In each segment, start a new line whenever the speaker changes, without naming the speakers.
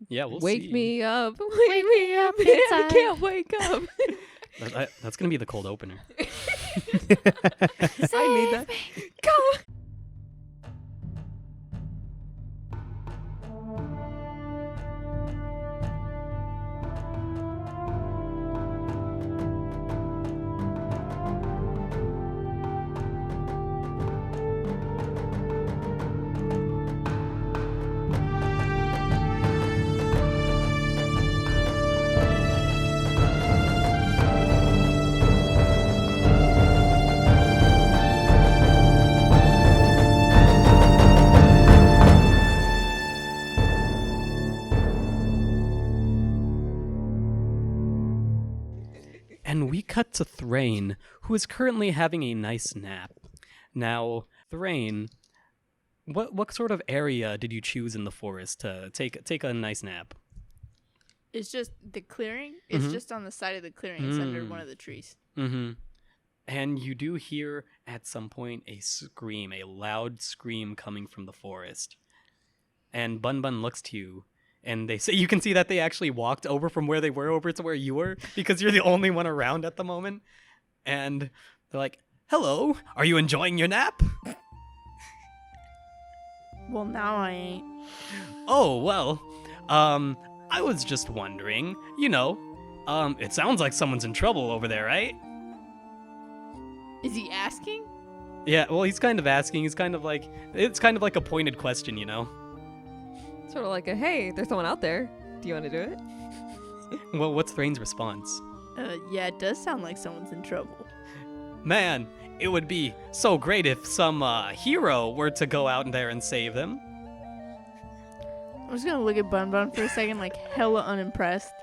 Yeah, we'll
Wake
see.
me up. Wake me up. I can't wake up.
That's going to be the cold opener.
I need that. Go.
And we cut to Thrain, who is currently having a nice nap. Now, Thrain, what sort of area did you choose in the forest to take a nice nap?
It's just the clearing. It's just on the side of the clearing. It's under one of the trees.
Mm-hmm. And you do hear at some point a scream, a loud scream coming from the forest. And Bun Bun looks to you. And they say you can see that they actually walked over from where they were over to where you were because you're the only one around at the moment. And they're like, "Hello, are you enjoying your nap?"
Well, now I ain't.
Oh, well, I was just wondering, it sounds like someone's in trouble over there, right?
Is he asking?
Yeah, well, he's kind of asking. It's kind of like a pointed question,
Sort of like a, hey, there's someone out there. Do you want to do it?
Well, what's Thrain's response?
Yeah, it does sound like someone's in trouble.
Man, it would be so great if some hero were to go out there and save them.
I'm just gonna look at Bun Bun for a second, like hella unimpressed,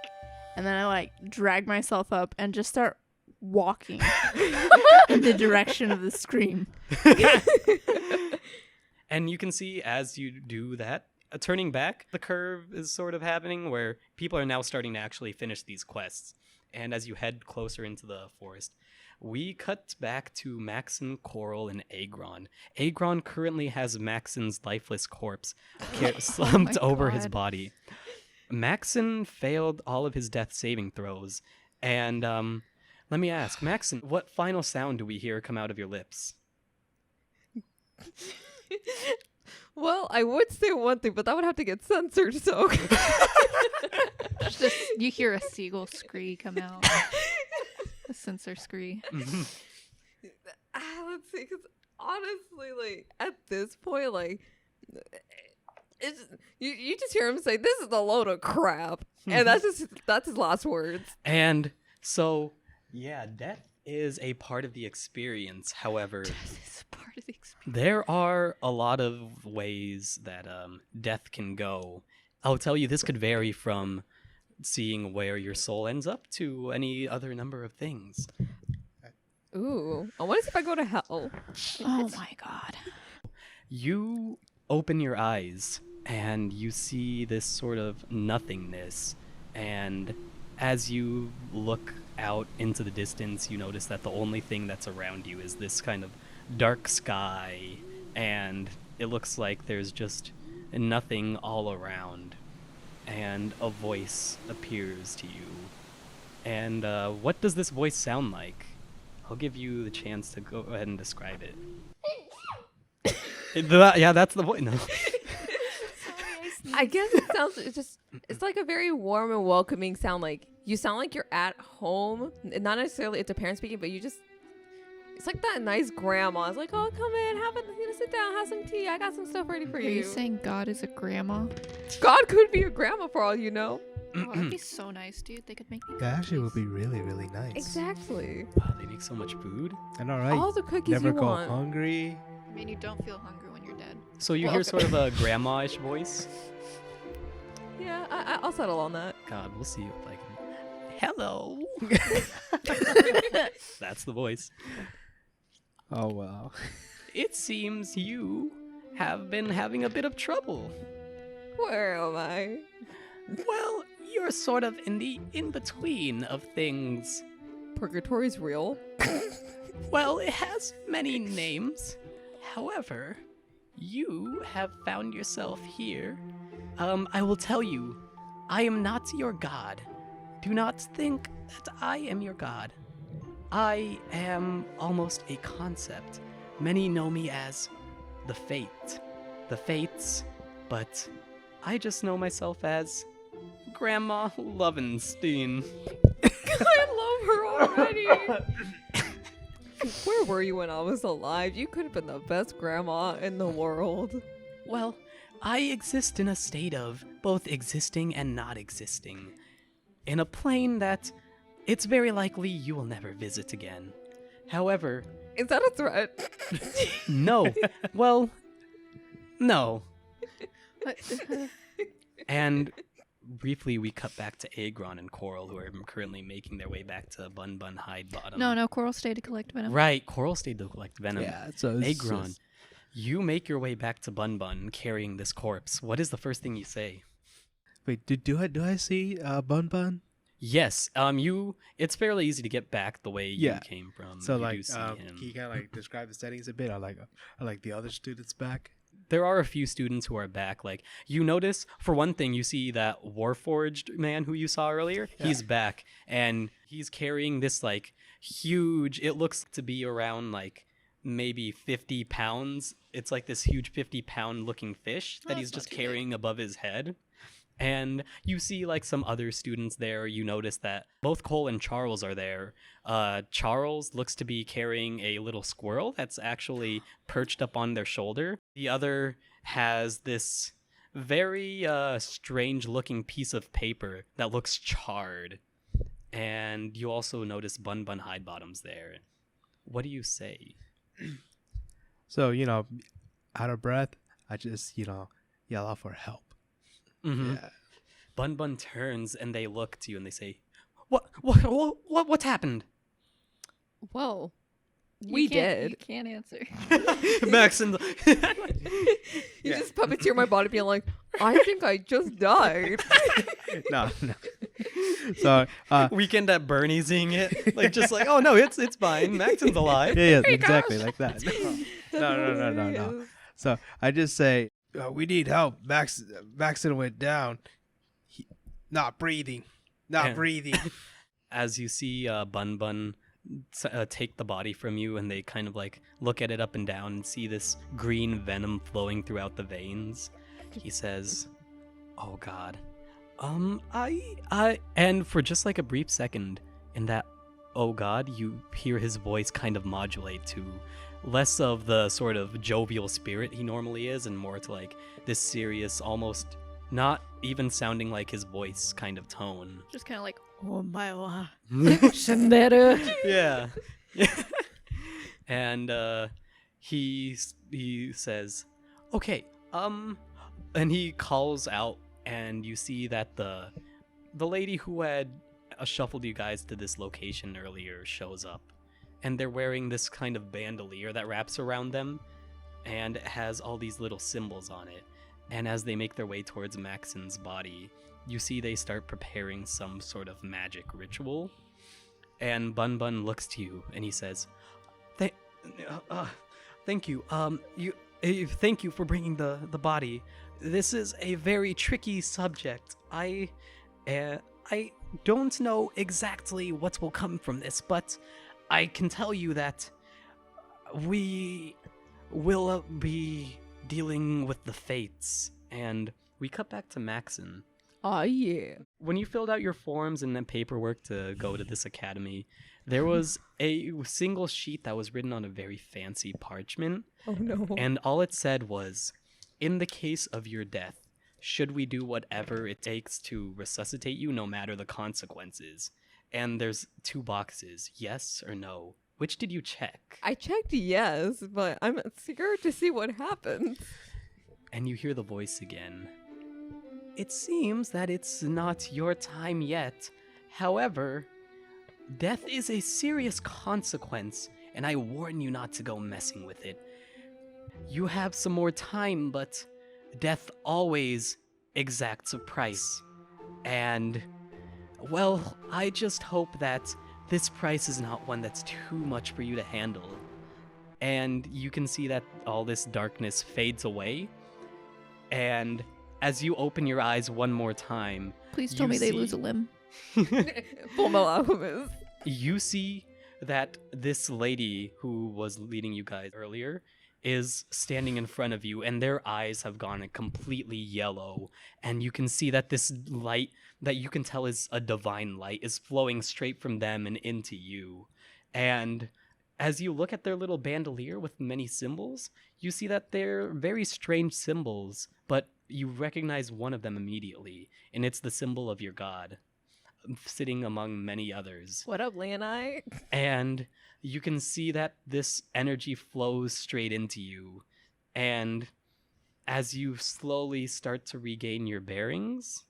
and then I drag myself up and just start walking in the direction of the scream.
And you can see as you do that, turning back, the curve is sort of happening where people are now starting to actually finish these quests. And as you head closer into the forest, we cut back to Maxon, Coral, and Agron. Agron currently has Maxon's lifeless corpse slumped over his body. Maxon failed all of his death saving throws. And let me ask, Maxon, what final sound do we hear come out of your lips?
Well, I would say one thing, but that would have to get censored, so...
Just, you hear a seagull scree come out. A censor scree.
Let's see, because honestly, at this point, it's you just hear him say, "This is a load of crap," and that's his last words.
And so, yeah, death is a part of the experience. However, there are a lot of ways that death can go. I'll tell you, this could vary from seeing where your soul ends up to any other number of things.
Ooh, I want to see if I go to hell.
Oh my god.
You open your eyes and you see this sort of nothingness, and as you look out into the distance, you notice that the only thing that's around you is this kind of dark sky, and it looks like there's just nothing all around. And a voice appears to you. And what does this voice sound like? I'll give you the chance to go ahead and describe it. Yeah, that's the voice. No.
I guess it's like a very warm and welcoming sound. Like, you sound like you're at home. Not necessarily it's a parent speaking, but it's like that nice grandma. It's like, "Oh, come in, sit down, have some tea. I got some stuff ready for you."
Are you saying God is a grandma?
God could be a grandma for all you know.
Oh, that'd be so nice, dude. They could make me
That actually would
cookies.
be really, really nice.
Exactly.
Wow, they make so much food.
I know, right?
All the cookies
Never
you
go
want.
hungry.
I mean, you don't feel hungry when you're dead.
So you
Well,
hear
okay.
sort of a grandma-ish voice.
Yeah, I'll settle on that.
God, we'll see if I can. Hello. That's the voice.
Oh, wow.
It seems you have been having a bit of trouble.
Where am I?
Well, you're sort of in the in-between of things.
Purgatory's real.
Well, it has many names. However, you have found yourself here. I will tell you, I am not your god. Do not think that I am your god. I am almost a concept. Many know me as the Fate. The Fates, but I just know myself as Grandma Lovenstein.
I love her already. Where were you when I was alive? You could have been the best grandma in the world.
Well, I exist in a state of both existing and not existing. In a plane that it's very likely you will never visit again. However,
Is that a threat?
no. Well, no. And briefly, we cut back to Agron and Coral, who are currently making their way back to Bun Bun Hide Bottom.
No, Coral stayed to collect venom.
Right, Coral stayed to collect venom.
Yeah, so it's
Agron,
just-
you make your way back to Bun Bun carrying this corpse. What is the first thing you say?
Wait, do I see Bun Bun?
Yes, it's fairly easy to get back the way you
Yeah.
came from.
So
You do
like,
see
can
him.
you kind of like describe the settings a bit? Are like the other students back?
There are a few students who are back. Like, you notice, for one thing, you see that Warforged man who you saw earlier.
Yeah.
He's back, and he's carrying this, like, huge, it looks to be around, like, maybe 50 pounds. It's like this huge 50-pound looking fish that he's just carrying above his head. And you see, like, some other students there. You notice that both Cole and Charles are there. Charles looks to be carrying a little squirrel that's actually perched up on their shoulder. The other has this very strange-looking piece of paper that looks charred. And you also notice Bun Bun Hidebottom's there. What do you say?
So out of breath, I just yell out for help.
Mm-hmm.
Yeah.
Bun Bun turns and they look to you and they say, What's happened?
Well,
You
we
can't-
did.
You can't answer.
Maxon.
You just puppeteer my body being like, I think I just died.
No. So
Weekend at Bernie's seeing it. Like, just like, oh no, it's fine. Maxon's alive.
yeah, exactly like that. No. So I just say, we need help. Maxon went down. Not breathing.
Yeah.
breathing.
As you see Bun Bun take the body from you and they kind of like look at it up and down and see this green venom flowing throughout the veins, he says, oh god. And for just like a brief second in that, oh god, you hear his voice kind of modulate to less of the sort of jovial spirit he normally is and more to like this serious, almost not even sounding like his voice kind of tone.
Just kind of like,
Oh my god.
Yeah. And he says, okay, and he calls out, and you see that the lady who had shuffled you guys to this location earlier shows up, and they're wearing this kind of bandolier that wraps around them, and it has all these little symbols on it. And as they make their way towards Maxon's body, you see they start preparing some sort of magic ritual. And Bun Bun looks to you and he says, thank you. Thank you for bringing the body. This is a very tricky subject. I don't know exactly what will come from this, but I can tell you that we will be dealing with the fates. And we cut back to Maxon.
Oh, yeah.
When you filled out your forms and then paperwork to go to this academy, there was a single sheet that was written on a very fancy parchment.
Oh, no.
And all it said was, in the case of your death, should we do whatever it takes to resuscitate you no matter the consequences? And there's 2 boxes, yes or no. Which did you check?
I checked yes, but I'm scared to see what happens.
And you hear the voice again. It seems that it's not your time yet. However, death is a serious consequence, and I warn you not to go messing with it. You have some more time, but death always exacts a price. And, well, I just hope that this price is not one that's too much for you to handle. And you can see that all this darkness fades away, and as you open your eyes one more time,
Please tell
You
me they
see-
lose a limb.
Full Metal Alchemist.
you see that this lady who was leading you guys earlier is standing in front of you, and their eyes have gone completely yellow, and you can see that this light that you can tell is a divine light is flowing straight from them and into you. And as you look at their little bandolier with many symbols, you see that they're very strange symbols, but you recognize one of them immediately, and it's the symbol of your god, sitting among many others.
What up, Leonite?
And you can see that this energy flows straight into you. And as you slowly start to regain your bearings,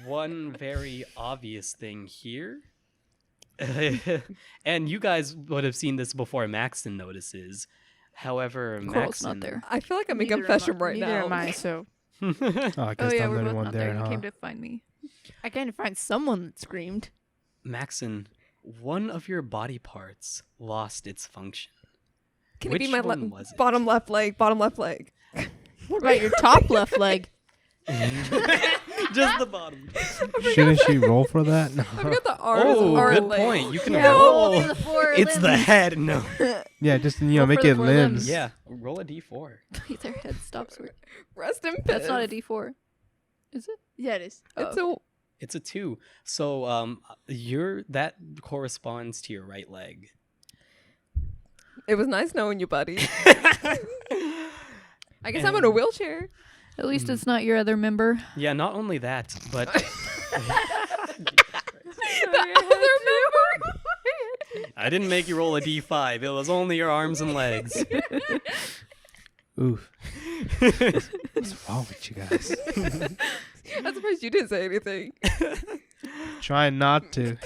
one very obvious thing here, and you guys would have seen this before Maxon notices. However,
Coral's
Maxon,
not there.
I feel like I'm in
Neither
confession
am I-
right
neither
now.
am I, so
Oh, I guess
Oh yeah,
I'm the
we're
only
both
one
not
there,
there. You
huh?
came to find me.
I can't find someone that screamed.
Maxon, one of your body parts lost its function.
Can
Which
it be my
one was it?
bottom left leg? Bottom left leg.
What about your top left leg?
Just the bottom.
Shouldn't she roll for that? No.
I forgot the arms
Oh,
are
good
like.
point. You can
Yeah,
roll.
the four
It's the head. No.
Yeah, just
Roll
make
for the
it
four
limbs.
limbs.
Yeah. Roll a d4.
Their head stops working.
Rest in peace.
That's not a D4. Is it?
Yeah, it is.
It's
Oh,
a.
It's a 2. So that corresponds to your right leg.
It was nice knowing you, buddy. I guess I'm in a
And-
wheelchair.
At least it's not your other member.
Yeah, not only that, but
The other member.
I didn't make you roll a d5. It was only your arms and legs.
Oof. What's wrong with you guys?
I'm surprised you didn't say anything.
Trying not to.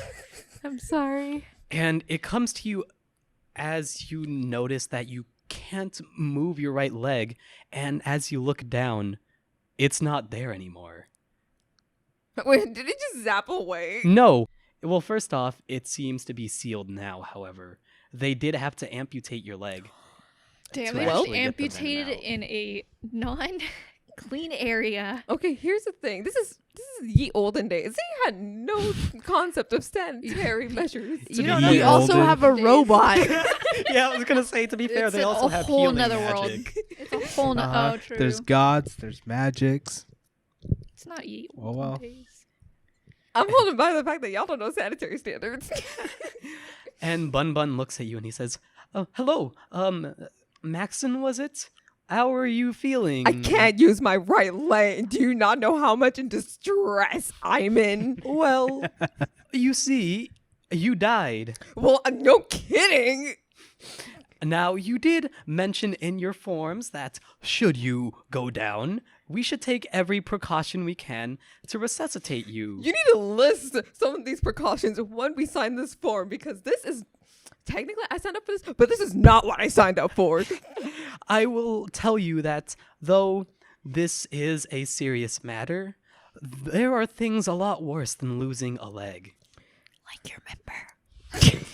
I'm sorry.
And it comes to you as you notice that you can't move your right leg, and as you look down, it's not there anymore.
Wait, did it just zap away?
No. Well, first off, it seems to be sealed now, however. They did have to amputate your leg.
Damn,
to
they
actually
just
get the venom
amputated
out.
in a non-clean area.
Okay, here's the thing. This is ye olden days. They had no concept of sanitary measures.
To
You
be
don't know.
ye
We also
olden.
have a robot.
Yeah, I was gonna say, to be fair,
It's
they
a
also have
whole
healing
nother
magic.
world. It's a whole
Uh-huh.
Oh, true.
There's gods, there's magics.
It's not ye
Oh, well.
days.
I'm holding by the fact that y'all don't know sanitary standards.
And Bun Bun looks at you and he says, "Oh, hello. Maxon, was it? How are you feeling?"
I can't use my right leg. Do you not know how much in distress I'm in?
Well, you see, you died.
Well, no kidding.
Now, you did mention in your forms that should you go down, we should take every precaution we can to resuscitate you.
You need to list some of these precautions when we sign this form because this is technically I signed up for this, but this is not what I signed up for.
I will tell you that though this is a serious matter, there are things a lot worse than losing a leg.
Like your member.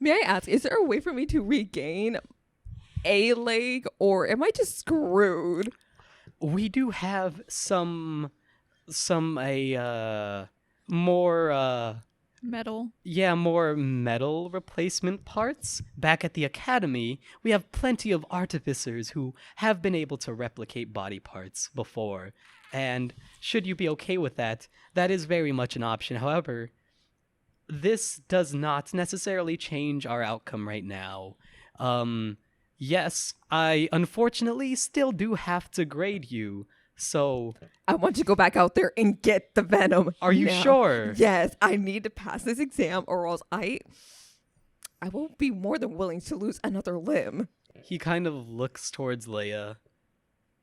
May I ask, is there a way for me to regain a leg or am I just screwed?
We do have more
Metal.
more metal replacement parts. Back at the academy, we have plenty of artificers who have been able to replicate body parts before. And should you be okay with that, that is very much an option. However, this does not necessarily change our outcome right now. Yes, I unfortunately still do have to grade you. So,
I want you to go back out there and get the venom.
are you
now.
sure?
Yes, I need to pass this exam or else I will be more than willing to lose another limb.
He kind of looks towards Leia,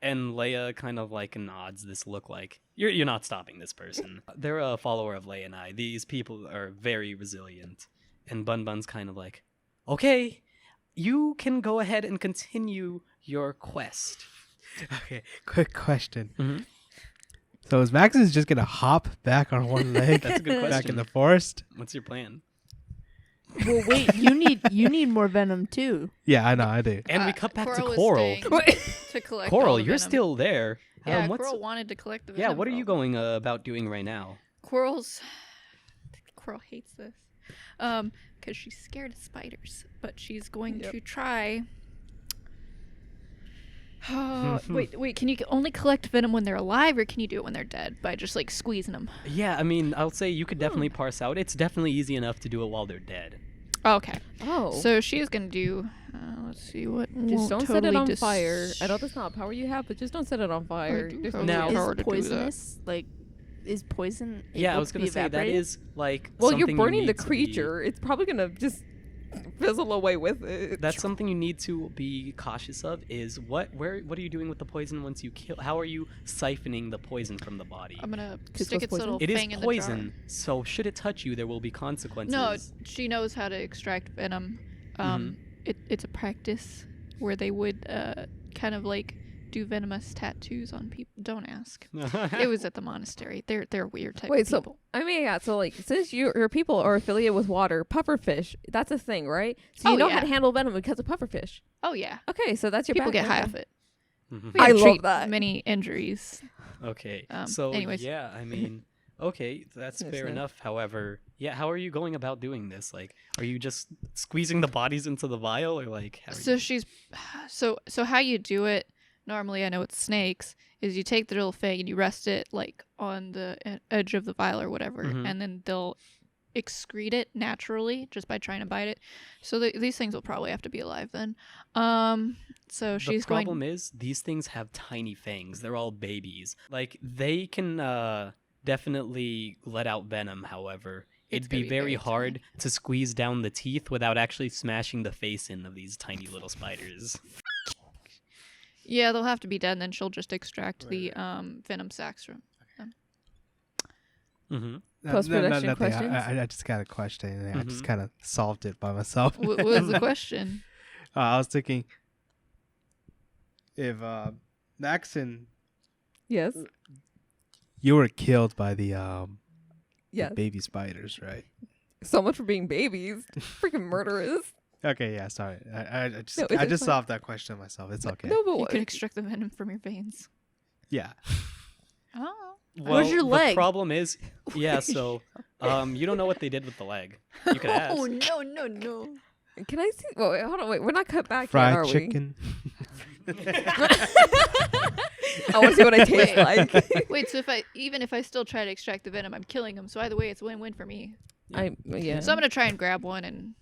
and Leia kind of like nods this look like, you're not stopping this person. They're a follower of Leia and I. These people are very resilient. And Bun Bun's kind of like, okay, you can go ahead and continue your quest.
Okay, quick question.
Mhm.
So is Maxon just gonna hop back on one leg
That's a good
back
question.
in the forest?
What's your plan?
Well, wait. You need more venom too.
Yeah, I know, I do.
And we cut back to
Coral is
Coral.
staying.
Wait,
to collect.
Coral,
all the
you're
venom.
still there.
Yeah,
what's-
Coral wanted to collect the
Yeah,
venom.
what are you
from-
going about doing right now?
Coral hates this. Because she's scared of spiders, but she's going to try. Oh, wait. Can you only collect venom when they're alive, or can you do it when they're dead by just like squeezing them?
Yeah, I mean, I'll say you could definitely parse out. It's definitely easy enough to do it while they're dead.
Okay.
Oh.
So she's gonna do. Let's see what.
just
won't
don't set
totally
it on fire. I know that's not a power you have, but just don't set it on fire.
do
There's
have
no
Now-
reason.
power
Is
to do that.
poisonous like? Is poison?
Yeah, I
able
was
to
gonna
be
say that
evaporated?
is like.
Well, you're
something you
burning the
need to be-
creature. It's probably gonna just fizzle away with it.
That's something you need to be cautious of. Is what are you doing with the poison once you kill? How are you siphoning the poison from the body?
I'm gonna
Kiss
stick
was
its
poison?
little
It is
fang in
poison, so should it touch you, there will be
the jar.
consequences.
No, she knows how to extract venom. It's a practice where they would kind of like do venomous tattoos on people. Don't ask. It was at the monastery. They're a weird type
Wait,
of people.
so I mean, yeah. So like, since your people are affiliated with water, pufferfish, that's a thing, right? So you
Oh,
know
yeah.
how to handle venom because of pufferfish.
Oh yeah,
Okay, so that's your
people get high
background.
off it.
Mhm.
We
I
have
love
treat
that.
many injuries.
Okay.
Anyways.
Yeah, I mean, okay, that's
Yes,
fair
no.
enough. However, yeah, how are you going about doing this? Like, are you just squeezing the bodies into the vial, or like? How are
So
you...
she's so how you do it normally, I know it's snakes, is you take the little fang and you rest it like on the edge of the vial or whatever,
Mhm.
and then they'll excrete it naturally just by trying to bite it. So these things will probably have to be alive then. So she's
the problem
going.
is these things have tiny fangs. They're all babies. Like they can definitely let out venom. However,
It's
it'd be
gonna be
very
very
hard to squeeze down the teeth without actually smashing the face in of these tiny little spiders.
Yeah, they'll have to be dead, and then she'll just extract the venom sacs from.
Mm-hmm.
Post-production
nothing.
questions?
I just got a question, and I just
Mhm.
kind of solved it by myself.
What was the question?
I was thinking if Maxon,
Yes.
you were killed by the
Yes.
baby spiders, right?
So much for being babies. Freaking murderers.
Okay, yeah, sorry. I just
No, it's
I just
fine.
solved that question myself. It's okay.
No, but
You
what?
can extract the venom from your veins.
Yeah.
Oh.
Well,
your
the
leg?
problem is, yeah. So, you don't know what they did with the leg. You could ask.
Oh no.
Can I see? Wait, hold on. Wait, we're not cut back
Fried
yet, are
chicken.
we? I want to see what I taste like.
Wait, so even if I still try to extract the venom, I'm killing them. So either way, it's win-win for me.
Yeah.
So I'm gonna try and grab one and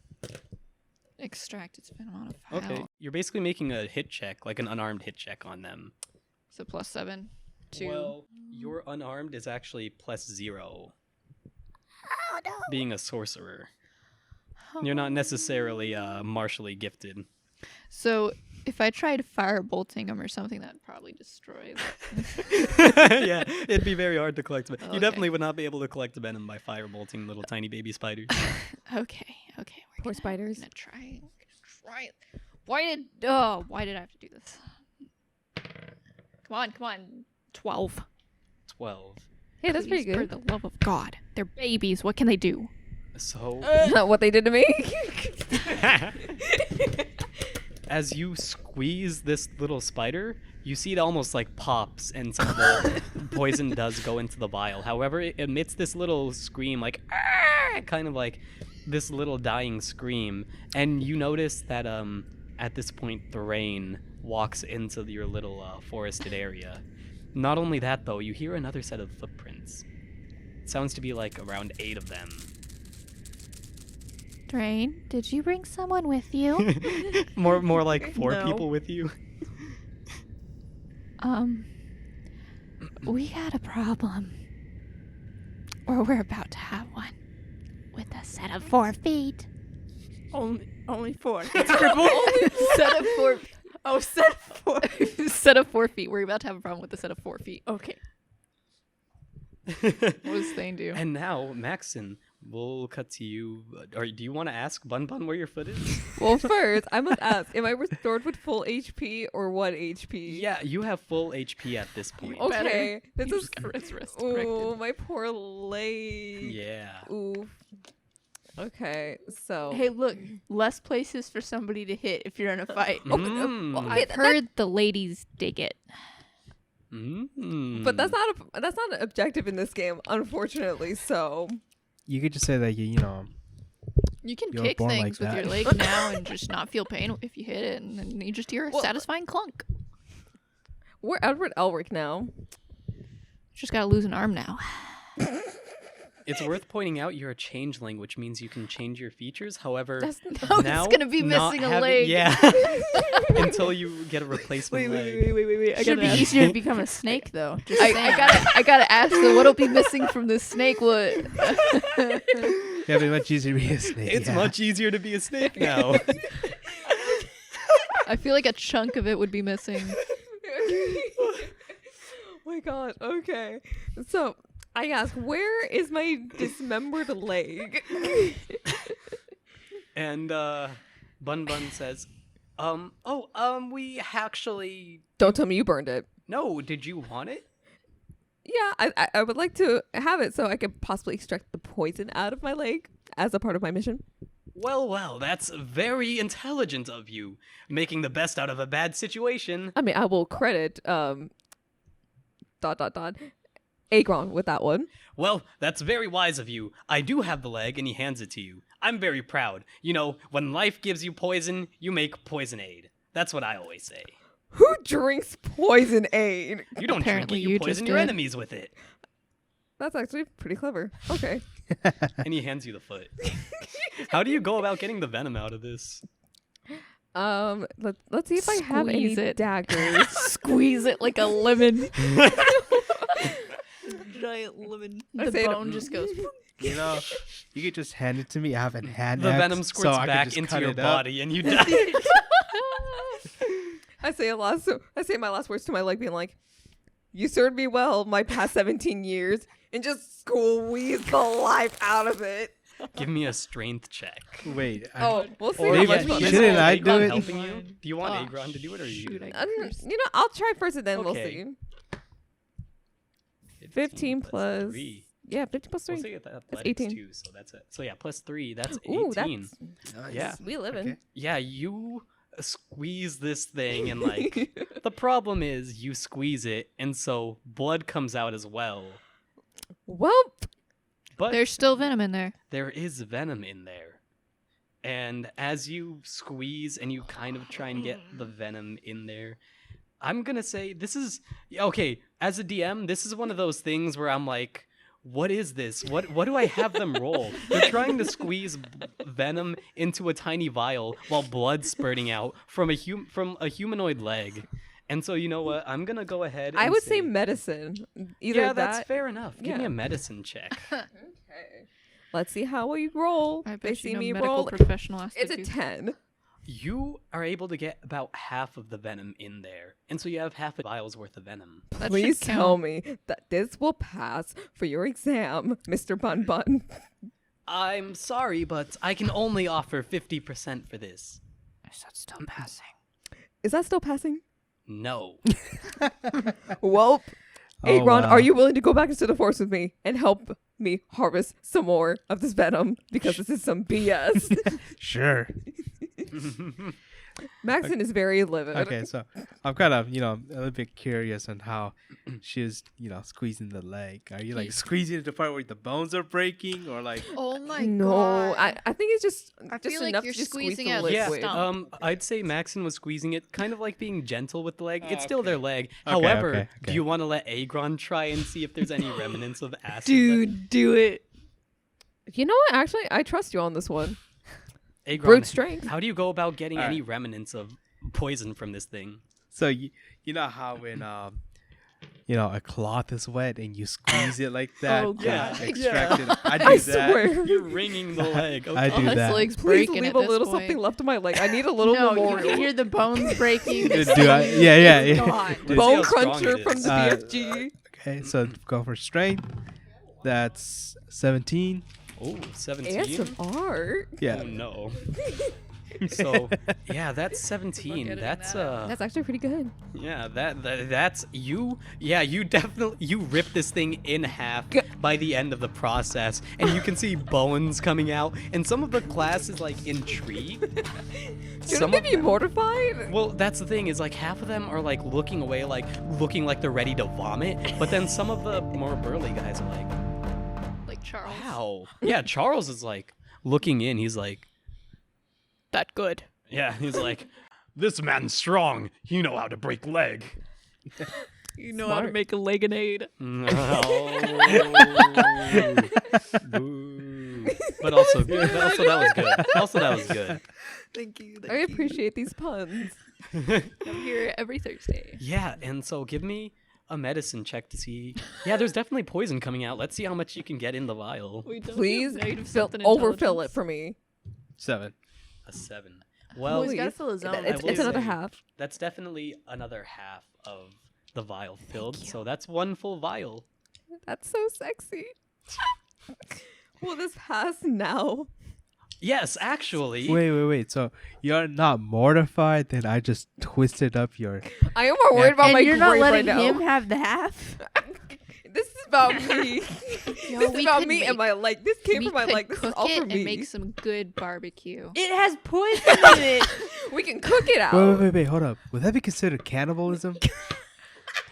extract its venom on a vial.
Okay, you're basically making a hit check, like an unarmed hit check on them.
So +7 to.
Well, your unarmed is actually +0. Being a sorcerer, you're not necessarily martially gifted.
So if I tried firebolting them or something, that'd probably destroy them.
Yeah, it'd be very hard to collect. You
Okay.
definitely would not be able to collect venom by firebolting little tiny baby spiders.
Okay. We're
Poor spiders.
gonna try. It. Why did I have to do this? Come on. 12.
12.
Hey, that's pretty
Please, For
good.
the love of God, they're babies. What can they do?
So,
What they did to me.
as you squeeze this little spider, you see it almost like pops, and some of the poison does go into the vial. However, it emits this little scream, like "Ah!" kind of like this little dying scream, and you notice that at this point the rain walks into your little forested area. Not only that, though, you hear another set of footprints. It sounds to be like around 8 of them.
Drain, did you bring someone with you?
more like 4
No.
people with you.
We had a problem. Or we're about to have one. With a set of 4 feet.
Only 4.
Set of 4.
Oh, set of 4.
Set of 4 feet. We're about to have a problem with the set of 4 feet.
Okay.
What does Thane do?
And now, Maxon, we'll cut to you. Or do you want to ask Bun Bun where your foot is?
Well, first, I must ask, am I restored with full HP or 1 HP?
Yeah, you have full HP at this point.
Okay. This
You
is.
just got its wrist
Ooh,
corrected.
my poor leg.
Yeah.
Ooh. Okay, so
Hey, look, less places for somebody to hit if you're in a fight.
I've heard the ladies dig it.
but that's not an objective in this game, unfortunately. So
You could just say that you know.
You can
You're
kick
born
things
like
with your
that.
leg now and just not feel pain if you hit it, and then you just hear a
Well-
satisfying clunk.
we're Edward Elric now.
Just gotta lose an arm now.
It's worth pointing out you're a changeling, which means you can change your features. However,
That's
now
gonna be
not
missing a
having-
leg.
Yeah, until you get a replacement leg.
wait.
It should be easier to become a snake, though. Just saying.
I gotta ask though, what'll be missing from this snake? What?
Yeah, it'd be much easier to be a snake.
It's
yeah.
much easier to be a snake now.
I feel like a chunk of it would be missing.
Oh my god. Okay. So I ask, where is my dismembered leg?
And Bun Bun says, we actually
Don't tell me you burned it.
no. Did you want it?
Yeah, I would like to have it so I could possibly extract the poison out of my leg as a part of my mission.
Well, that's very intelligent of you, making the best out of a bad situation.
I mean, I will credit Agron with that one.
Well, that's very wise of you. I do have the leg, and he hands it to you. I'm very proud. You know, when life gives you poison, you make poisonade. That's what I always say.
Who drinks poison aid?
You don't
Apparently
drink it, you
you
poison
just
your
did.
enemies with it.
That's actually pretty clever. Okay.
And he hands you the foot. How do you go about getting the venom out of this?
Let's see if I have any
Squeeze it.
daggers.
Squeeze it like a lemon. Giant lemon.
The
say
bone just goes.
You know, you could just hand it to me. I have a hand
The
axe,
venom
so
squirts
I could
back
just
into
cut
your
it up.
body, and you die.
I say my last words to my leg, being like, "You served me well my past 17 years," and just squeeze the life out of it.
Give me a strength check.
Wait.
We'll see
Or
how
Maybe-
much fun.
shouldn't I do
Agron
it?
helping you? Do you want
Oh,
Agron to do it, or you?
shoot, I cursed.
I'll try first, and then
Okay.
we'll see. 15 plus
3.
15 plus 3.
We'll say it athletics
18.
too, so that's it. So yeah, plus 3, that's 18.
Ooh, that's
Yeah.
we living.
Okay.
Yeah, you squeeze this thing, and like the problem is you squeeze it, and so blood comes out as well.
Well,
But
There's still venom in there.
there is venom in there. And as you squeeze and you kind of try and get the venom in there, I'm going to say this is okay, as a DM, this is one of those things where I'm like, what is this? What do I have them roll? They're trying to squeeze venom into a tiny vial while blood's spurting out from a humanoid leg. And so you know what? I'm going to go ahead and
I would say medicine. Either
yeah,
that.
that's fair enough. Give me
yeah.
a medicine check.
Okay. Let's see how we roll.
I bet
They
you
see
no
me
medical
roll.
professional has to
It's a
do
10.
You are able to get about half of the venom in there. And so you have half a vial's worth of venom.
That should
Please
count.
tell me that this will pass for your exam, Mr. Bun Bun.
I'm sorry, but I can only offer 50% for this.
Is that still passing?
Is that still passing?
No.
Well,
Oh,
Agron,
wow.
are you willing to go back into the forest with me and help me harvest some more of this venom? Because this is some BS.
Sure.
Maxon is very livid.
Okay, so I'm kind of, a little bit curious on how she's, squeezing the leg. Are you like squeezing it to the part where the bones are breaking, or like?
Oh my
No,
god.
I think it's just
feel like
enough
you're
to just
squeezing
squeeze
out
the
the
liquid.
stump.
I'd say Maxon was squeezing it, kind of like being gentle with the leg. It's still their leg.
Okay,
However,
okay.
do you want to let Agron try and see if there's any remnants of acid?
Dude, do it.
You know what? Actually, I trust you on this one.
Agron,
Brute strength.
how do you go about getting
All
any remnants of poison from this thing?
So you know how when a cloth is wet and you squeeze it like that,
Oh,
to
God.
extract it. I do
I
that.
swear.
You're wringing the leg. Okay.
I do
His
that.
leg's
Please
breaking
leave
at
a
this
little
point.
something left of my leg. I need a little
No, you
memorial.
can hear the bones breaking.
Do I? Yeah.
God.
Let's see
Bone
how strong
cruncher
it
from
is.
the
Uh,
BFG.
Okay, so go for strength. That's 17.
Oh, 17.
And some art.
Yeah.
Oh no. So yeah, that's 17.
editing
That's
that
That's actually pretty good.
yeah, that's you. Yeah, you definitely rip this thing in half by the end of the process, and you can see bones coming out, and some of the class is like intrigued.
Shouldn't they be mortified?
Well, that's the thing is like half of them are like looking away, like looking like they're ready to vomit, but then some of the more burly guys are like,
Charles.
wow. Yeah, Charles is like looking in. He's like,
That good.
yeah, he's like, this man's strong. You know how to break leg.
You know how to make a lemonade.
No. Boo. But also, that was good. Also, that was good.
Thank you.
I appreciate these puns.
I'm here every Thursday.
Yeah, and so give me a medicine check to see. Yeah, there's definitely poison coming out. Let's see how much you can get in the vial.
Please overfill it for me.
7.
A 7.
Well,
Well,
he's got to fill his own.
I will
It's another
say-
half.
that's definitely another half of the vial filled. So that's one full vial.
That's so sexy. Will this pass now?
Yes, actually.
Wait. So you're not mortified that I just twisted up your...
I am more worried about
And
my
you're not
grave right
letting
now.
him have the half?
This is about me.
Yo,
This is
we
about
could
me and
make-
my leg. This came
we
from my
could
leg. This is
cook
all
it
for me.
and make some good barbecue.
It has poison in it.
We can cook it out.
Wait, hold up. Would that be considered cannibalism?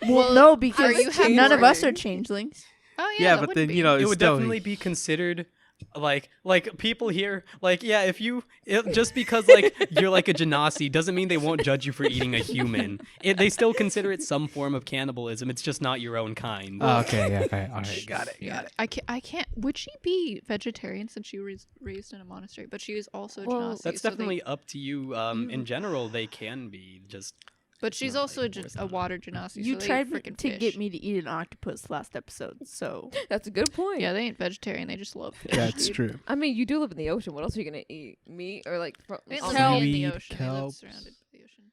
Well, no, because
you have
none of us
more.
are changelings.
Oh
Yeah,
that
but
would
then,
be.
you know,
It
it's
would
still...
definitely be considered like people here like yeah if you just because like you're like a genasi doesn't mean they won't judge you for eating a human. They still consider it some form of cannibalism. It's just not your own kind.
Oh, okay, yeah, okay. All right, got it.
Yeah. I can't. Would she be vegetarian since she was raised in a monastery? But she is also
Well,
Genasi.
That's
so
definitely up to you. In general, they can be just.
But she's
not,
also
like,
a,
worse
a
than-
water Genasi.
You
so they
tried
freaking
to
fish.
get me to eat an octopus last episode, so
That's a good point.
Yeah, they ain't vegetarian. They just love fish.
That's
dude.
true.
I mean, you do live in the ocean. What else are you gonna eat? Meat or like?
They don't
on
live
land?
in the
Seaweed,
ocean. They live
kelps.
surrounded by the ocean.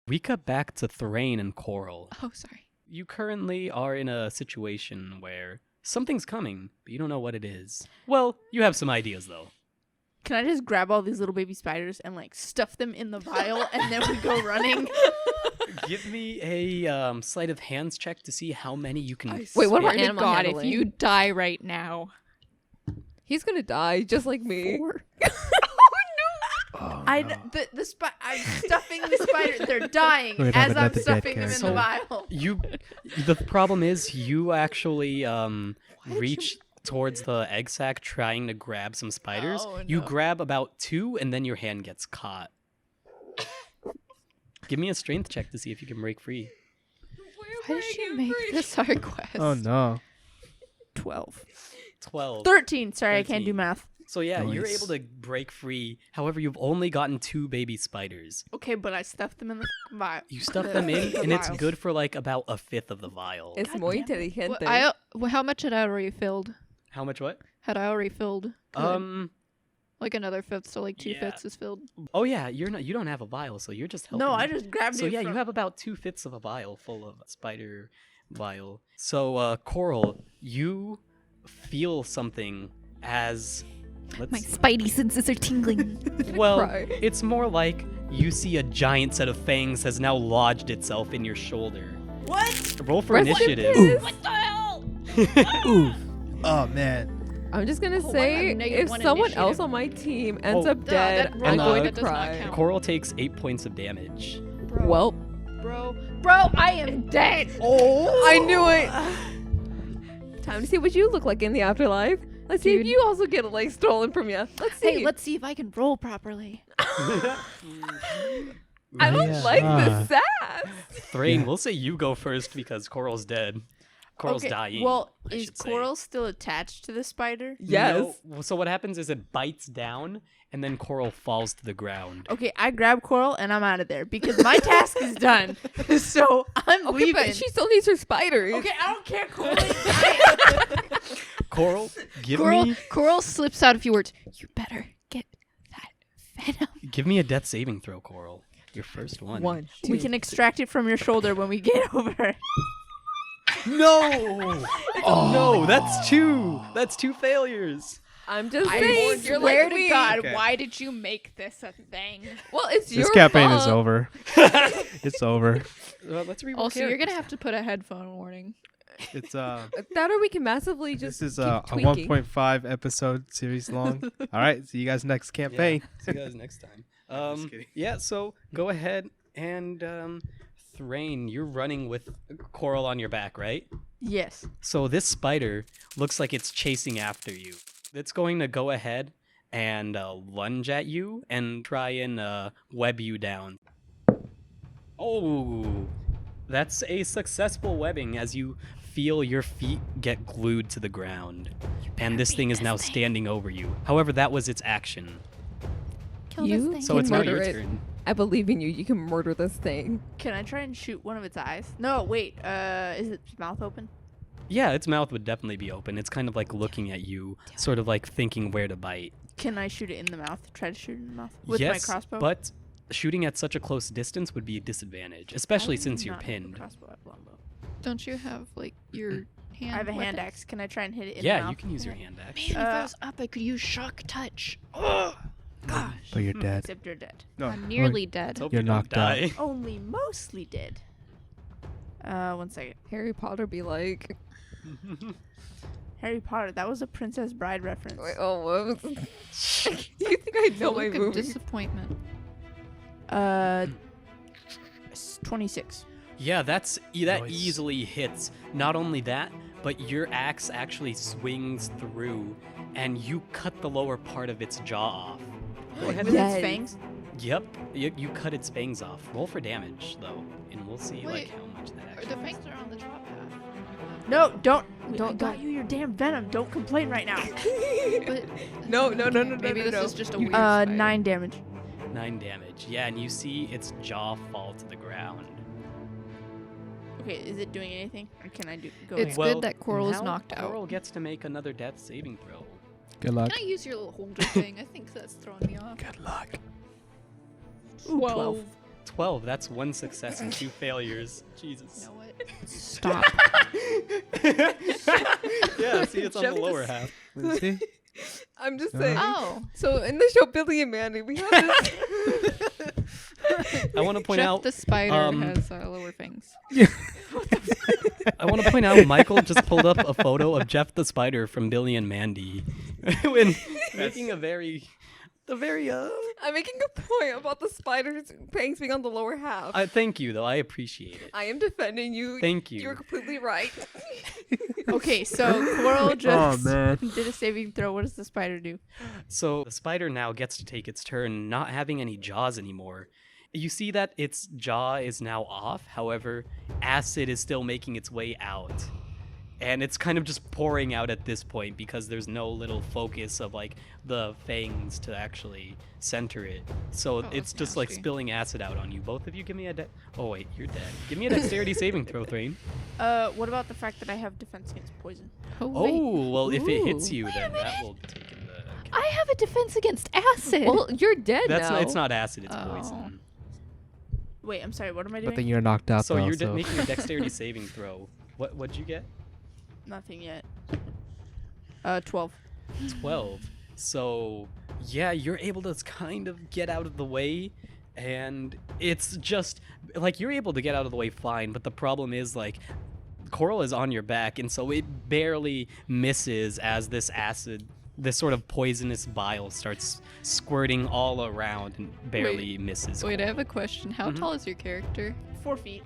We cut back to Thrain and Coral.
Oh, sorry.
You currently are in a situation where something's coming, but you don't know what it is. Well, you have some ideas though.
can I just grab all these little baby spiders and like stuff them in the vial and then we go running?
Give me a sleight of hands check to see how many you can.
Wait, what about
spare.
animal
God,
handling?
if you die right now.
He's gonna die just like me.
Oh,
I'm
no.
stuffing the spider. They're dying
We're gonna have
as I'm
another dead
stuffing them in the
character.
vial.
You, the problem is you actually reach towards the egg sac trying to grab some spiders.
Oh,
You
no.
grab about 2 and then your hand gets caught. Give me a strength check to see if you can break free.
Why did she make this our quest?
Oh no.
12.
12.
13. Sorry, I can't
13.
do math.
So yeah, you're
Nice.
able to break free. However, you've only gotten 2 baby spiders.
Okay, but I stuffed them in the vial.
You stuff them in,
The
and it's
vials.
good for like about a fifth of the vial.
Es muy inteligente.
How much had I already filled?
How much? What?
Had I already filled? 'Cause like another fifth, so like 2
yeah.
fifths is filled.
Oh yeah, you're not. You don't have a vial, so you're just helping.
No, I just grabbed
So
it.
yeah,
from...
you have about 2/5 of a vial full of spider vial. So Coral, you feel something as
My
let's
spidey senses are tingling.
well,
cry.
it's more like you see a giant set of fangs has now lodged itself in your shoulder.
What?
Roll for
Rest in
initiative.
peace.
What the hell?
Ooh. Oh man.
I'm just gonna
Oh, I
say,
have negative
if
1
someone
initiative.
else on my team ends
Oh.
up dead,
that
I'm
roll
going
that
to
does not
cry.
count.
Coral takes 8 points of damage.
Bro,
Well,
Bro, I am dead.
oh, I knew it. Time to see what you look like in the afterlife. Let's see if
Dude.
you also get a leg stolen from you. Let's see.
Hey, let's see if I can roll properly.
I don't
Yeah.
like this sass.
Thrain, we'll say you go first because Coral's dead. Coral's
Okay,
dying.
well,
I
is
should say.
Coral still attached to the spider?
Yes.
No, so what happens is it bites down, and then Coral falls to the ground.
Okay, I grab Coral and I'm out of there because my task is done. So I'm
Okay,
leaving.
but she still needs her spiders.
Okay, I don't care. Coral is dying.
Coral, give
Coral slips out a few words. You better get that venom.
me a death saving throw, Coral. Your first one.
One,
We
two.
can extract it from your shoulder when we get over.
No! Oh no, that's 2. That's 2 failures.
I'm just
I
saying. You're
swear
like
to
me.
God,
Okay.
why did you make this a thing?
Well, it's your
This campaign
fault.
is over. It's over.
Let's rework
Also, you're gonna
characters.
have to put a headphone warning.
It's
That or we can massively just
this is
keep
a
tweaking.
1.5 episode series long. All right, see you guys next campaign.
Yeah, see you guys next time.
Just kidding.
Yeah, so go ahead and Thrain, you're running with Coral on your back, right?
Yes.
So this spider looks like it's chasing after you. It's going to go ahead and lunge at you and try and web you down. Oh, that's a successful webbing as you feel your feet get glued to the ground. And this thing is now standing over you. However, that was its action.
Kill
You-
this thing.
So it's now
murder
your
it.
turn.
I believe in you. You can murder this thing.
Can I try and shoot one of its eyes? No, wait. Is its mouth open?
Yeah, its mouth would definitely be open. It's kind of like looking at you, sort of like thinking where to bite.
Can I shoot it in the mouth? Try to shoot it in the mouth with
Yes,
my crossbow.
but shooting at such a close distance would be a disadvantage, especially
I do
since you're
not have a
pinned.
crossbow, I have a longbow.
Don't you have like your hand?
I have a hand
weapon?
axe. Can I try and hit it in the
Yeah,
mouth?
you can use your hand axe.
Man, if I was up, I could use shock touch. Oh, gosh.
But you're dead.
Except you're dead.
No,
I'm nearly
Let's
dead.
hope
You're
you don't
knocked out.
die.
Only mostly dead. 1 second.
Harry Potter be like,
Harry Potter. That was a Princess Bride reference.
wait, oh, what? Do you think I know my
Look of
movie?
disappointment.
26.
Yeah, that
Nice.
easily hits. Not only that, but your axe actually swings through, and you cut the lower part of its jaw off. Go ahead
With
and
its
Yes.
fangs?
Yep, you cut its fangs off. Roll for damage though, and we'll see like
Wait,
how much that
The
actually.
fangs are on the drop path.
No, don't.
Wait,
Don't
I
got
got-
you your damn venom. Don't complain right now.
But
No.
maybe
no,
this
no.
is just a
You-
weird spider.
9 damage.
9 damage. Yeah, and you see its jaw fall to the ground.
Okay, is it doing anything? Or can I go
It's
in?
Well,
good that Coral is
now
knocked out.
Coral gets to make another death saving throw.
Good luck.
Can I use your little holder thing? I think that's throwing me off.
Good luck.
Ooh, 12.
12. That's 1 success and 2 failures.
You
Jesus.
know what?
Stop.
Yeah, see, it's on the
Jeff
lower
just-
half.
Let's see.
I'm just
Uh,
saying.
Oh.
So in the show Billy and Mandy, we have this.
I want to point
Jeff
out.
the spider
um,
has lower fangs.
I want to point out. Michael just pulled up a photo of Jeff the spider from Billy and Mandy, when making a very.
I'm making a point about the spider's fangs being on the lower half.
Thank you, though. I appreciate it.
I am defending you.
Thank you.
You're completely right.
Okay, so Coral just
man.
did a saving throw. What does the spider do?
So the spider now gets to take its turn, not having any jaws anymore. You see that its jaw is now off. However, acid is still making its way out. And it's kind of just pouring out at this point because there's no little focus of like the fangs to actually center it. So
Oh,
it's
that's
just like
nasty.
spilling acid out on you. Both of you give me a oh wait, you're dead. Give me a dexterity saving throw, Thrain.
What about the fact that I have defense against poison?
Oh, wait.
Oh, well if it hits
Ooh.
you then that will take into account.
I have a defense against acid.
Well, you're dead
That's
now.
it's not acid, it's
Oh.
poison.
Wait, I'm sorry. What am I
But
doing?
then you're knocked out.
So
though,
you're
so.
making a dexterity saving throw. What'd you get?
Nothing yet. 12.
12. So, yeah, you're able to kind of get out of the way, and it's just like you're able to get out of the way fine, but the problem is like Coral is on your back, and so it barely misses as this acid, this sort of poisonous bile starts squirting all around and barely misses.
Wait, I
Coral.
have a question. How
Mhm.
tall is your character?
4 feet.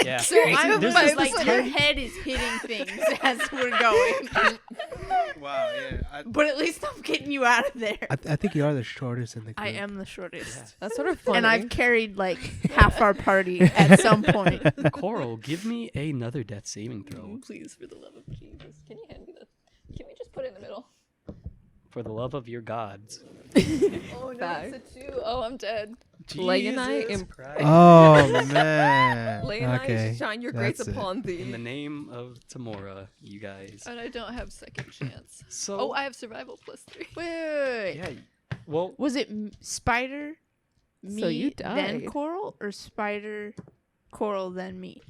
Yeah.
So I'm
There's
just
this
like your
tiny-
head is hitting things as we're going.
Wow. Yeah.
But at least I'm getting you out of there.
I think you are the shortest in the group.
I am the shortest.
That's sort of funny.
And I've carried like half our party at some point.
Coral, give me another death saving throw.
Oh, Please, for the love of Jesus. Can you hand me the... Can we just put it in the middle?
For the love of your gods.
Oh, no,
Facts.
it's a 2. Oh, I'm dead.
Lay and I
Jesus
am-
Christ.
Oh man.
Lay and
okay.
I shine your grace
that's it.
upon thee.
In the name of Tamora, you guys.
And I don't have second chance.
So,
Oh, I have survival +3.
Wait.
yeah. Well,
Was it spider, me,
So you
then
died.
coral, or spider, coral, then me?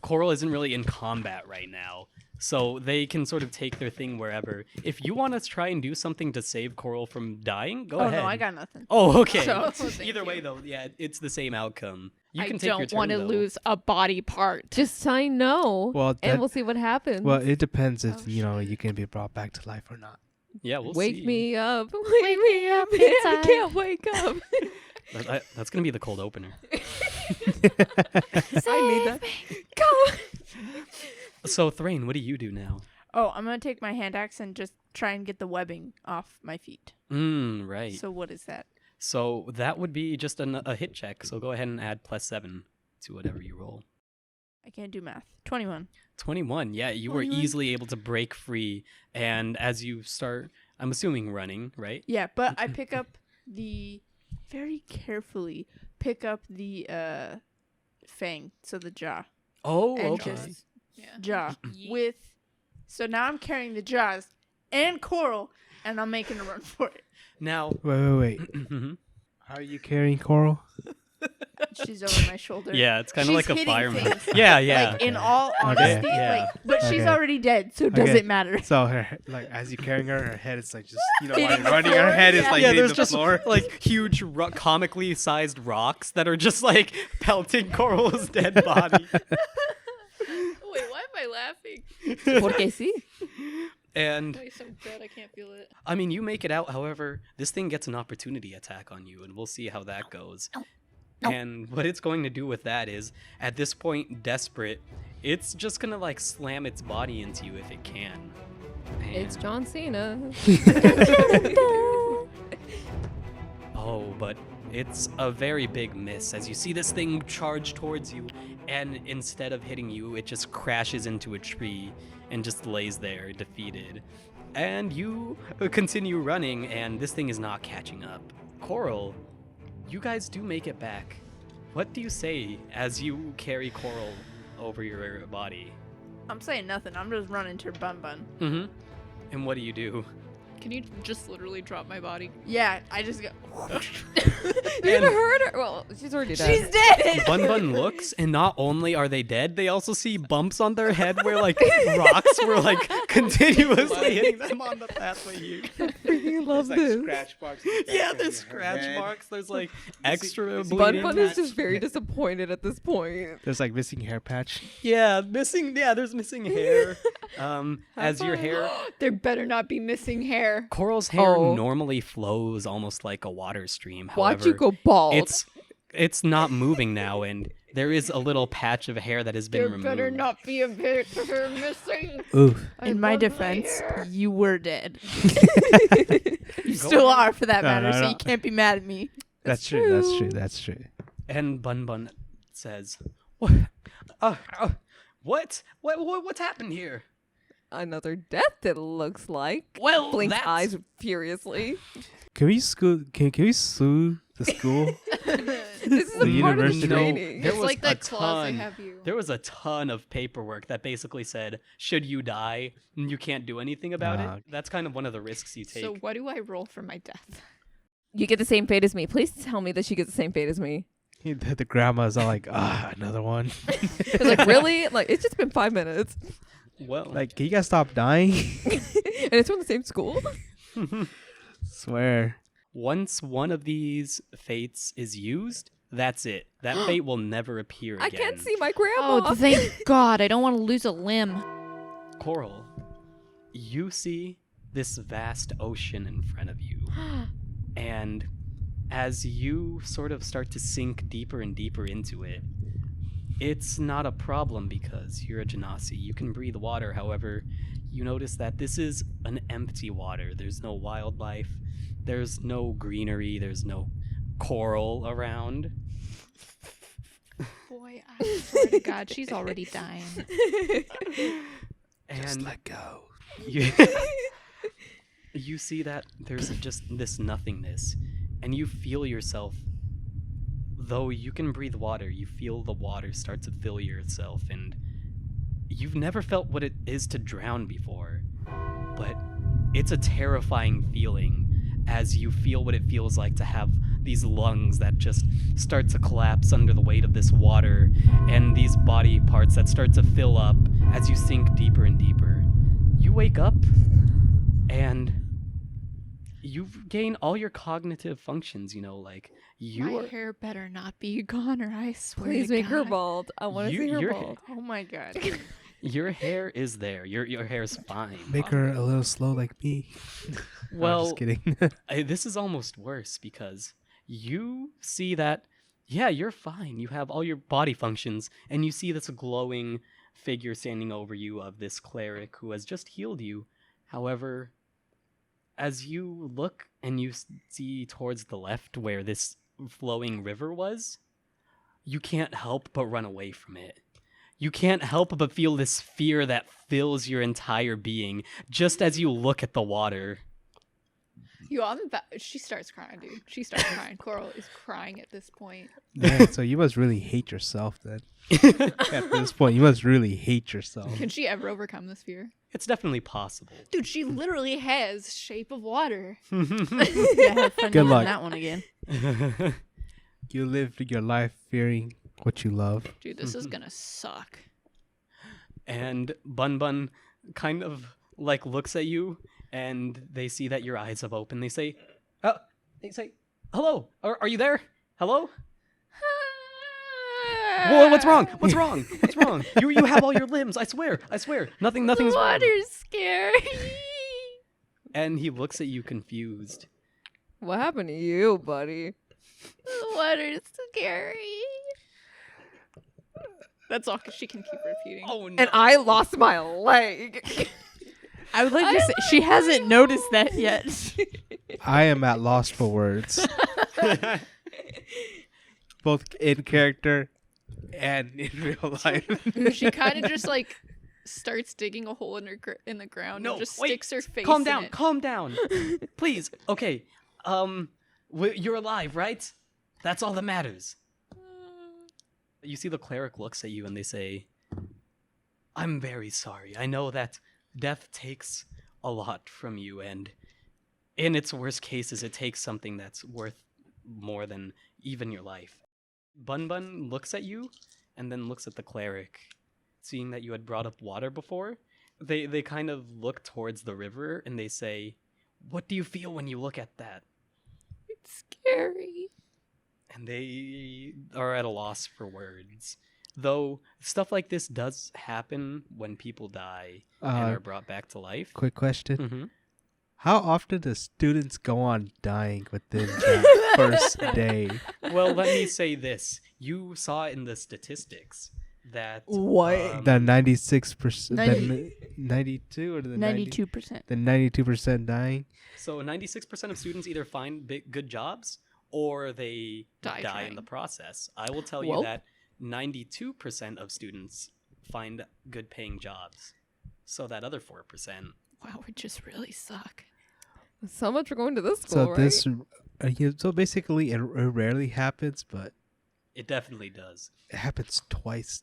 Coral isn't really in combat right now. So they can sort of take their thing wherever. If you want to try and do something to save Coral from dying, go ahead.
Oh no, I got nothing.
Oh, okay.
So-
Either way, though, yeah, it's the same outcome. You can
I
take your
don't
turn,
want to
though.
lose a body part.
Just sign no,
Well,
and
that-
we'll see what happens.
Well, it depends if
Oh,
you can be brought back to life or not.
Yeah, we'll
Wake
see.
me up. Wake me up. I
inside.
can't wake up.
That's gonna be the cold opener.
I need that. Come.
So, Thrain, what do you do now?
Oh, I'm gonna take my hand axe and just try and get the webbing off my feet.
Right.
So what is that?
So that would be just a hit check. So go ahead and add +7 to whatever you roll.
I can't do math. 21.
21. Yeah, you were
21.
easily able to break free. And as you start, I'm assuming running, right?
Yeah, but I pick up very carefully pick up the fang, so the jaw.
Oh,
And
okay.
just
Yeah.
jaw
Yeet.
with. So now I'm carrying the jaws and Coral, and I'm making a run for it.
Now,
Wait.
mhm.
How are you carrying Coral?
She's over my shoulder.
Yeah, it's kind of
She's
like a
hitting
fireman.
things.
Yeah, yeah.
Like in all honesty,
Yeah.
but she's
Okay.
already dead, so it
Okay.
doesn't matter.
So as you're carrying her head is like just while
Hitting
you're
the
running, her
floor,
head is
yeah.
like
Yeah,
hitting
there's
the
just
floor.
like huge, comically sized rocks that are just like pelting Coral's dead body.
Wait, why am I laughing?
Porque sí.
And
Wait, so dead, I can't feel it.
I mean, you make it out. However, this thing gets an opportunity attack on you, and we'll see how that goes.
No.
And what it's going to do with that is, at this point, desperate, it's just gonna like slam its body into you if it can.
It's
And-
John Cena.
Oh, but it's a very big miss as you see this thing charge towards you, and instead of hitting you, it just crashes into a tree and just lays there defeated. And you continue running, and this thing is not catching up. Coral, you guys do make it back. What do you say as you carry Coral over your body?
I'm saying nothing. I'm just running to Bun Bun.
Mm-hmm. And what do you do?
Can you just literally drop my body?
Yeah, I just go.
You even heard her. Well, she's already dead.
She's dead.
Bun Bun looks, and not only are they dead, they also see bumps on their head where like rocks were like continuously hitting them on the pathway here.
freaking love this.
marks.
Yeah, there's scratch marks. There's like extra
Bun
bleeding.
Bun is just very disappointed at this point.
There's like missing hair patch.
Yeah, missing. Yeah, there's missing hair. As your
fun.
hair,
There better not be missing hair.
Coral's hair
Oh.
normally flows almost like a water stream.
Watch you
However,
go bald.
it's not moving now, and there is a little patch of hair that has been
There
removed.
better not be a bit of hair missing.
Oof.
I
In my
love
defense,
hair.
you were dead. You
Go
still
ahead.
are, for that
No,
matter.
no,
So
no.
you can't be mad at me.
That's true. That's true. That's true.
And Bun Bun says, "What? What's happened here?"
Another death, it looks like.
Well,
Blinks
that's-
eyes furiously.
Can we sue the school?
This is
The
a part of the
university.
training.
There
It's
was
like
a
that clause they
ton.
have you.
There was a ton of paperwork that basically said, should you die, you can't do anything about
Ah,
it. That's kind of one of the risks you take.
So what do I roll for my death?
You get the same fate as me. Please tell me that she gets the same fate as me.
The grandma's all like, another one.
It's like, really? Like, it's just been 5 minutes.
Well,
Like, can you guys stop dying?
And it's from the same school?
Swear.
once one of these fates is used, that's it. That fate will never appear again.
I can't see my grandma.
Oh, thank God. I don't want to lose a limb.
Coral, you see this vast ocean in front of you. And as you sort of start to sink deeper and deeper into it, it's not a problem because you're a genasi. You can breathe water. However, you notice that this is an empty water. There's no wildlife. There's no greenery. There's no coral around.
Boy, I swear to God, she's already dying.
And
let go.
you, you see that there's just this nothingness, and you feel yourself, though you can breathe water, you feel the water start to fill yourself, and you've never felt what it is to drown before, but it's a terrifying feeling as you feel what it feels like to have these lungs that just start to collapse under the weight of this water, and these body parts that start to fill up as you sink deeper and deeper, you wake up and you've gained all your cognitive functions, like
My
you're
hair better not be gone, or I swear
Please
to
make her
God.
bald. I want to see her
your
bald.
Oh my god.
your hair is there. Your hair's fine.
Make her a little slow like me.
Well,
I'm just kidding.
This is almost worse because you see that, yeah, you're fine. You have all your body functions, and you see this glowing figure standing over you of this cleric who has just healed you. However, as you look and you see towards the left where this flowing river was, you can't help but run away from it. You can't help but feel this fear that fills your entire being just as you look at the water.
She starts crying, dude. She starts crying. Coral is crying at this point.
Man, so you must really hate yourself then. At this point, you must really hate yourself.
Can she ever overcome this fear?
It's definitely possible.
Dude, she literally has Shape of Water.
Yeah, have fun
Good
using
luck.
that one again.
You live your life fearing what you love.
Dude, this is gonna suck.
And Bun Bun kind of looks at you, and they see that your eyes have opened. They say, hello, are you there? Hello? Whoa, what's wrong? What's wrong? What's wrong? You have all your limbs. I swear. Nothing's wrong.
Water's scary.
And he looks at you confused.
What happened to you, buddy?
The water's scary.
That's all 'cause she can keep repeating.
Oh no.
And I lost my leg.
I would like to say she hasn't noticed that yet.
I am at loss for words. Both in character and in real life.
She kind of just starts digging a hole in the ground
No,
and just
wait.
sticks her face
Calm
in
down.
it.
Calm down. Please. Okay. You're alive, right? That's all that matters. You see the cleric looks at you and they say, I'm very sorry. I know that death takes a lot from you, and in its worst cases, it takes something that's worth more than even your life. Bun Bun looks at you and then looks at the cleric. Seeing that you had brought up water before, they kind of look towards the river and they say, what do you feel when you look at that?
It's scary.
And they are at a loss for words. Though stuff like this does happen when people die and are brought back to life.
Quick question.
Mm-hmm.
How often do students go on dying within that first day?
Well, let me say this. You saw in the statistics that...
What?
The 96%,
90
the 92 or the
92%.
The 92% dying?
So 96% of students either find good jobs or they die in
trying.
the process. I will tell you
Well.
that 92% of students find good paying jobs. So that other 4%...
Wow, it just really suck.
So much for going to this school,
So
right?
this, so basically, it rarely happens, but
It definitely does.
it happens twice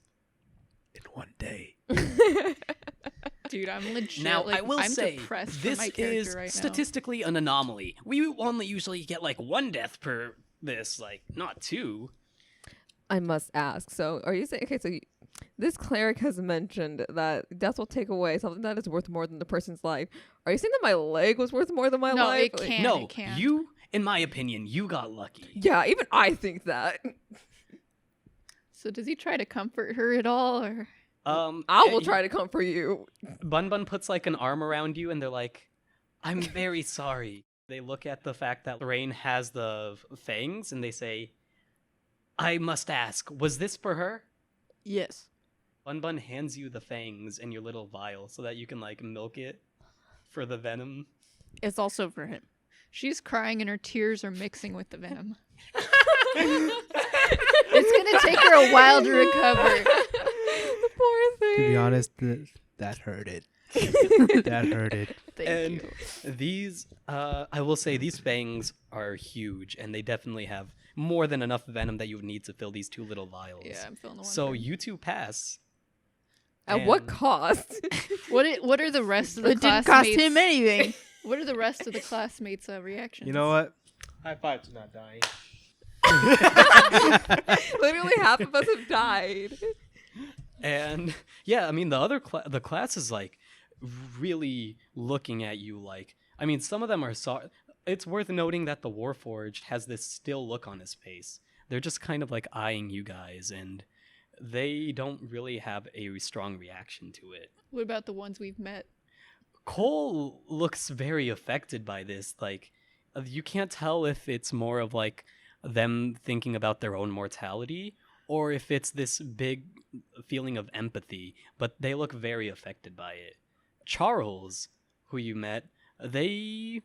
in one day.
Dude, I'm legit.
Now, I will
I'm
say,
depressed for
this
my
is
character right
statistically an anomaly. We only usually get one death per this, not two.
I must ask. So, are you saying, okay, so this cleric has mentioned that death will take away something that is worth more than the person's life. Are you saying that my leg was worth more than my
No,
life?
it can't.
No,
it can't.
you, in my opinion, you got lucky.
Yeah, even I think that.
So does he try to comfort her at all, or?
I will try to comfort you.
Bun Bun puts an arm around you and they're like, I'm very sorry. They look at the fact that Lorraine has the fangs and they say, I must ask, was this for her?
Yes.
Bun Bun hands you the fangs and your little vial so that you can milk it for the venom.
It's also for him.
She's crying and her tears are mixing with the venom. It's gonna take her a while to recover.
The poor thing.
To be honest, that hurted. That hurted.
Thank
And
you.
these, I will say, these fangs are huge, and they definitely have more than enough venom that you would need to fill these two little vials.
Yeah, I'm feeling the one.
So
for-
you two pass.
At what
and-
cost?
What are the rest of the
It didn't
classmates?
cost him anything.
What are the rest of the classmates' reactions?
You know what? High five to not dying.
Literally half of us have died.
And yeah, I mean the other the class is like really looking at you like, I mean some of them are it's worth noting that the Warforged has this still look on his face. They're just kind of like eyeing you guys, and they don't really have a strong reaction to it.
What about the ones we've met?
Cole looks very affected by this. Like, you can't tell if it's more of like them thinking about their own mortality or if it's this big feeling of empathy, but they look very affected by it. Charles, who you met, they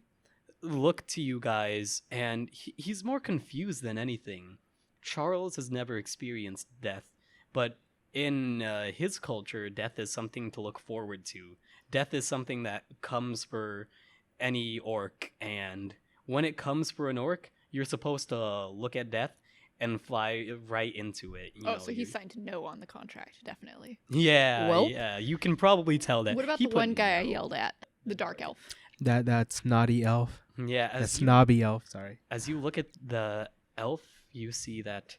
look to you guys and he's more confused than anything. Charles has never experienced death, but in his culture, death is something to look forward to. Death is something that comes for any orc, and when it comes for an orc, you're supposed to look at death and fly right into it.
So he signed no on the contract, definitely.
Yeah,
Welp.
yeah, you can probably tell that.
What about
He
the
put
one guy I
no.
yelled at? The dark elf.
That's naughty elf.
Yeah,
That
as you,
snobby elf. Sorry.
as you look at the elf, you see that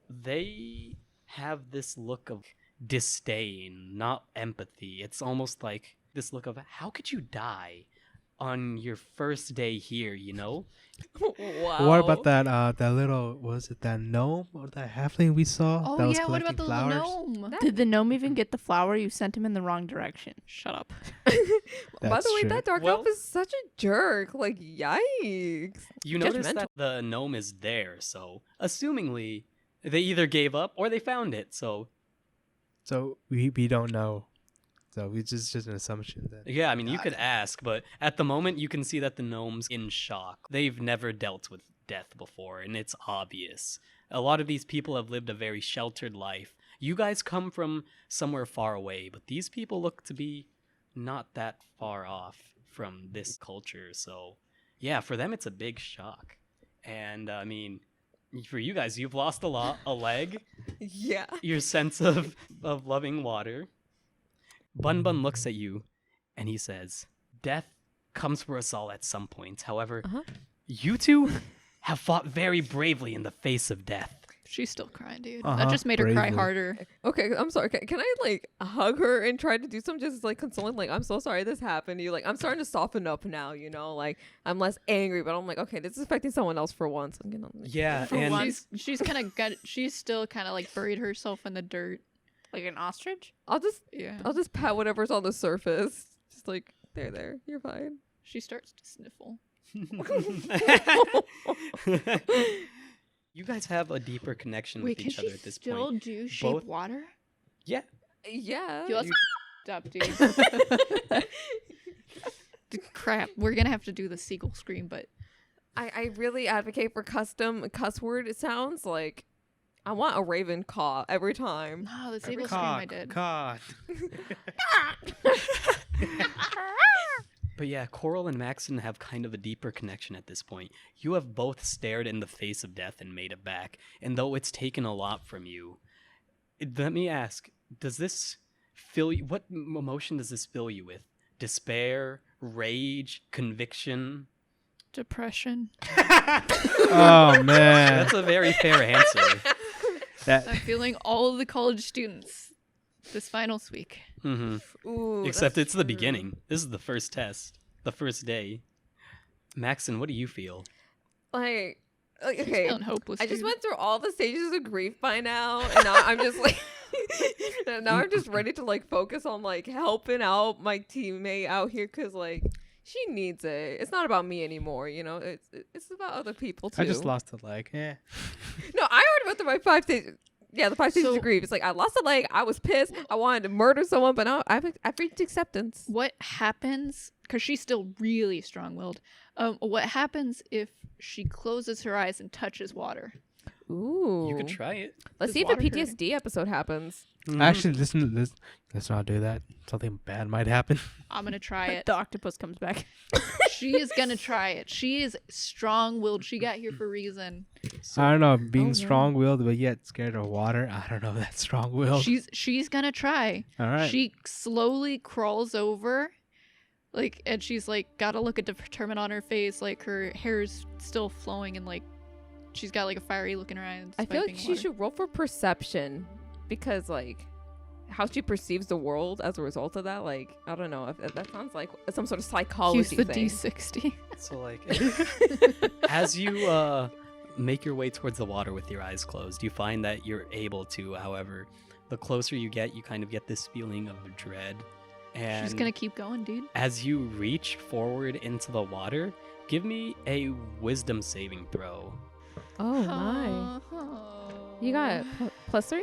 they have this look of disdain, not empathy. It's almost like this look of, how could you die on your first day here, you know?
Wow.
What about that little, was it that gnome or that halfling we saw?
Oh
that was
yeah, what about
collecting
the
flowers?
little gnome?
Did the gnome even get the flower? You sent him in the wrong direction.
Shut up.
By
That's
the way,
true.
that dark
Well-
elf is such a jerk. Like, yikes.
You notice
Judgmental.
that the gnome is there, so assumingly they either gave up or they found it, so
So we don't know. So it's just an assumption that.
yeah, I mean, you could ask, but at the moment you can see that the gnome's in shock. They've never dealt with death before, and it's obvious. A lot of these people have lived a very sheltered life. You guys come from somewhere far away, but these people look to be not that far off from this culture, so yeah, for them it's a big shock. And I mean, for you guys, you've lost a leg,
Yeah.
your sense of loving water. Bun Bun looks at you and he says, death comes for us all at some point. However,
Uh-huh.
you two have fought very bravely in the face of death.
She's still crying, dude.
Uh-huh,
That just made her cry
bravely.
harder.
Okay, I'm sorry. Can I like hug her and try to do some just like consoling? Like, I'm so sorry this happened to you. Like, I'm starting to soften up now. You know, like I'm less angry, but I'm like, okay, this is affecting someone else for once. I'm gonna.
Yeah,
For
and
once.
She's kind of got. She's still kind of like buried herself in the dirt.
Like an ostrich?
I'll just
Yeah.
pat whatever's on the surface. Just like there, you're fine.
She starts to sniffle.
you guys have a deeper connection
Wait,
with
can
each other
she
at this
still
point.
do shape
Both-
water?
Yeah.
Yeah.
Yo, that's up, dude. Crap, we're gonna have to do the seagull scream, but
I really advocate for custom cuss word. It sounds like I want a raven caw every time.
no, the seagull scream I did.
Cock.
But yeah, Coral and Maxon have kind of a deeper connection at this point. You have both stared in the face of death and made it back, and though it's taken a lot from you, let me ask, does this fill you, what emotion does this fill you with? Despair, rage, conviction?
Depression.
Oh man.
That's a very fair answer.
That
I'm feeling all of the college students this finals week.
hmm
Ooh,
Except
that's
it's the
true.
beginning. This is the first test, the first day. Maxon, what do you feel?
Like,
She's
okay,
feeling hopeless.
I just
dude.
went through all the stages of grief by now, and now I'm just like, and now I'm just ready to like focus on like helping out my teammate out here because like she needs it. It's not about me anymore, you know. It's about other people too.
I just lost a leg. Yeah.
No, I already went through my 5 stages. Yeah, the 5 stages
So-
of grief. It's like I lost a leg. I was pissed. I wanted to murder someone, but now I've reached acceptance.
What happens? Because she's still really strong-willed. What happens if she closes her eyes and touches water?
Ooh,
You could try it.
Let's
Does
see if a
water hurt him?
PTSD episode happens.
Actually, let's not do that. Something bad might happen.
I'm gonna try it.
The octopus comes back.
She is gonna try it. She is strong-willed. She got here for a reason.
I don't know. Being
yeah.
strong-willed but yet scared of water. I don't know. If that's strong-willed.
She's gonna try.
All right.
She slowly crawls over, like, and she's like got a look of determined on her face, like her hair's still flowing and like she's got like a fiery look in her eyes.
I feel like she should roll for perception because like how she perceives the world as a result of that. Like, I don't know if that sounds like some sort of psychology
Use the
thing.
D60.
So like, as you make your way towards the water with your eyes closed, you find that you're able to. However, the closer you get, you kind of get this feeling of dread. And
She's gonna keep going, dude.
as you reach forward into the water, give me a wisdom saving throw.
Oh my! You got +3,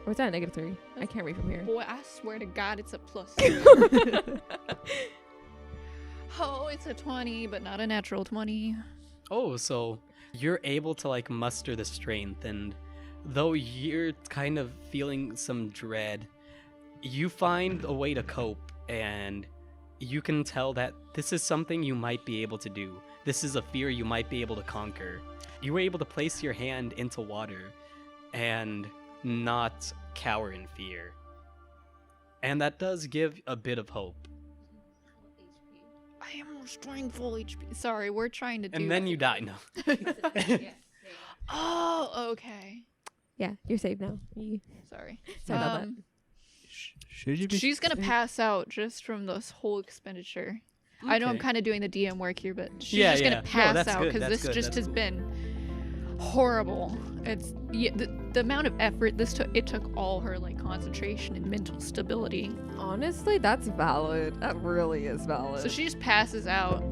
or is that a -3? I can't read from here.
Boy, I swear to God, it's a plus. Oh, it's a 20, but not a natural 20.
Oh, so you're able to like muster the strength, and though you're kind of feeling some dread, you find a way to cope, and you can tell that this is something you might be able to do. This is a fear you might be able to conquer. You were able to place your hand into water and not cower in fear. And that does give a bit of hope.
I am restoring full HP. Sorry, we're trying to do.
And then you die. No.
Oh, okay.
Yeah, you're safe now.
Sorry.
Sorry about that.
Should you be?
She's gonna pass out just from this whole expenditure. I know I'm
Okay.
kind of doing the DM work here, but she's
Yeah,
just
yeah.
gonna
No,
pass
that's
out
good,
because
that's
this
good,
just
that's
has
cool.
been horrible. It's the amount of effort this took. It took all her like concentration and mental stability.
Honestly, that's valid. That really is valid.
So she just passes out,